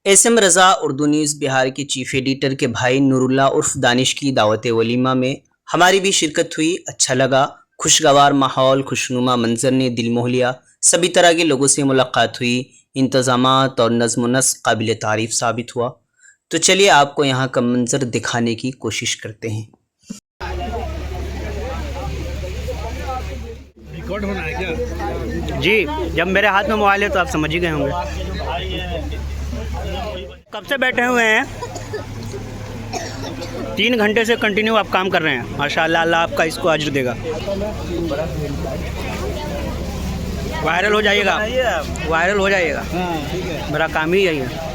S M रज़ा Urdu news Bihar के chief editor के भाई नूरुल्लाह उर्फ दानिश की दावत वलीमा में हमारी भी शिरकत हुई। अच्छा लगा। खुशगवार माहौल, खुशनुमा मंजर ने दिल मोह लिया। सभी तरह के लोगों से मुलाकात हुई। इंतज़ामात और नज़्म व नस्क काबिल तारीफ़ साबित हुआ। तो चलिए आपको यहाँ का मंजर दिखाने की कोशिश करते हैं। रिकॉर्ड होना है क्या? जी, जब मेरे हाथ में मोबाइल है तो आप समझ ही गए होंगे। कब से बैठे हुए हैं? 3 घंटे से कंटिन्यू आप काम कर रहे हैं। माशाअल्लाह, अल्लाह आपका इसको अज्र देगा। वायरल हो जाइएगा, वायरल हो जाइएगा। हाँ ठीक है। मेरा काम ही यही है।